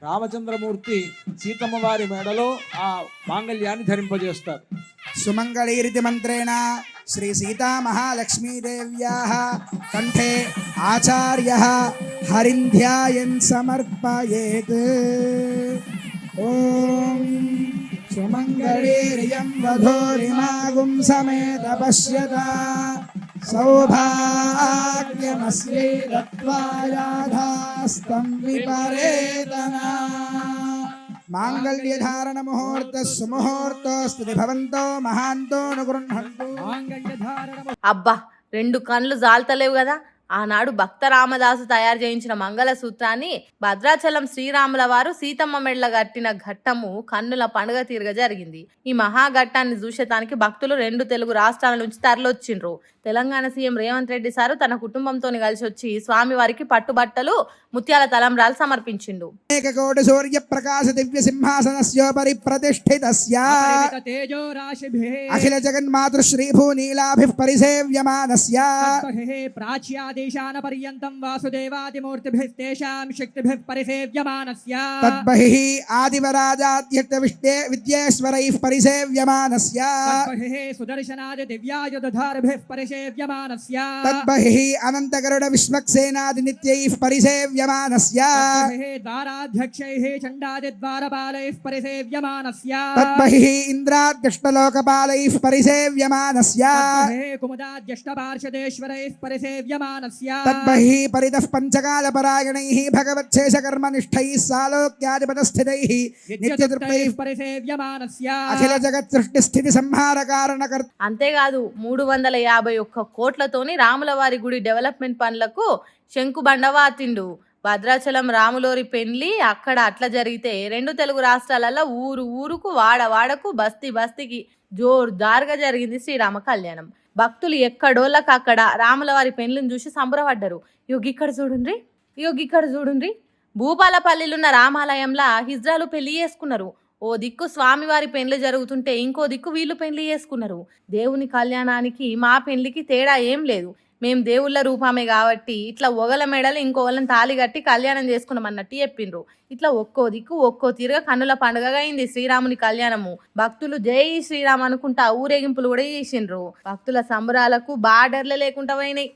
రామచంద్రమూర్తి సీతమ్మ వారి మెడలో ఆ మాంగళ్యాన్ని ధరింపజేస్తారు. సుమంగళీరితి మంత్రేణ శ్రీ సీతా మహాలక్ష్మీదేవ్యాః కంఠే ఆచార్యః హరింధ్యాయన్ సమర్పయేత్. ఓం సుమంగళీరియం వధూరిమాగుం సమేత పశ్యత సౌభాగ్యమస్యై దత్వాయాధాస్తం విపరేతనా. మాంగళ్యధారణ ముహూర్త సుముహూర్తోస్తు భవంతో మహాంతో అనుగృహంతు. అబ్బా, రెండు కళ్ళు జాల్తలేవు కదా. ఆనాడు భక్త రామదాసు తయారు చేయించిన మంగళ సూత్రాన్ని భద్రాచలం శ్రీరాముల వారు సీతమ్మ మెడల కట్టిన ఘట్టము కన్నుల పండుగ తీరుగ జరిగింది. ఈ మహాఘట్టాన్ని చూసేటానికి భక్తులు 2 తెలుగు రాష్ట్రాల నుంచి తరలొచ్చిండ్రు. తెలంగాణ సీఎం రేవంత్ రెడ్డి సారు తన కుటుంబంతో కలిసి వచ్చి స్వామి వారికి పట్టుబట్టలు ముత్యాల తలంబ్రాలు సమర్పించిండు. ఏకకోటి సూర్య ప్రకాశ దివ్య సింహాసనస్యోపరి ప్రతిష్ఠితస్య అఖిల జగన్మాతృ శ్రీభూనీలాభిః పరిసేవ్యమానస్య ప్రాచ్యాదేశాన పర్యంతం వాసుదేవాదిమూర్తిభిస్తేషాం శక్తిభిః పరిసేవ్యమానస్య తద్బహిః ఆదివరాజాద్యక్త విద్యేశ్వరైః పరిసేవ్యమానస్య సుదర్శనాది దివ్యాయుధారభిః పరిసేవ్యమానస్య తద్బహిః అనంతగరుడ విశ్వక్సేనాది నిత్యైః పరిసేవ్యమానస్య ద్వారాధ్యక్షైః చండాది ద్వారపాలైః పరిసేవ్యమానస్య తద్బహిః ఇంద్రాద్యష్టలోకపాలైః పరిసేవ్యమానస్య కుముదాద్యష్టపార్షదేశ్వరైః పరిసేవ్యమానస్య తద్బహిః పరితః పంచకాలపరాయణైః భగవచ్ఛేషకర్మనిష్ఠైః సాలోక్యాధిపతస్థితైః నిత్యతృప్తైః పరిసేవ్యమానస్య అఖిల జగత్ సృష్టి స్థితి సంహార కారణకర్త. అంతేకాదు 351 కోట్లతోని రాముల వారి గుడి డెవలప్మెంట్ పనులకు శంకుబండ వాతిండు. భద్రాచలం రాములోరి పెండ్లి అక్కడ అట్లా జరిగితే 2 తెలుగు రాష్ట్రాలలో ఊరు ఊరుకు వాడ వాడకు బస్తీ బస్తీకి జోరుదారుగా జరిగింది శ్రీరామ కళ్యాణం. భక్తులు ఎక్కడోళ్ళకి అక్కడ రాముల వారి పెండ్లిని చూసి సంబరపడ్డారు. ఇక్కడ చూడుండ్రి భూపాలపల్లిలున్న రామాలయంలో హిజ్రాలు పెళ్లి చేసుకున్నారు. ఓ దిక్కు స్వామివారి పెండ్లి జరుగుతుంటే ఇంకో దిక్కు వీళ్ళు పెండ్లి చేసుకున్నారు. దేవుని కళ్యాణానికి మా పెండ్లికి తేడా ఏం లేదు. మేము దేవుళ్ళ రూపమే కాబట్టి ఇట్లా ఒగల మెడలు ఇంకోళ్ళని తాళి కట్టి కళ్యాణం చేసుకున్నాం అన్నట్టు చెప్పిండ్రు. ఇట్లా ఒక్కో దిక్కు ఒక్కో తీరుగా కన్నుల పండుగగా అయింది శ్రీరాముని కళ్యాణము. భక్తులు జై శ్రీరామ్ అనుకుంటా ఊరేగింపులు కూడా చేసిండ్రు. భక్తుల సంబరాలకు బార్డర్లే లేకుండా పోయినాయి.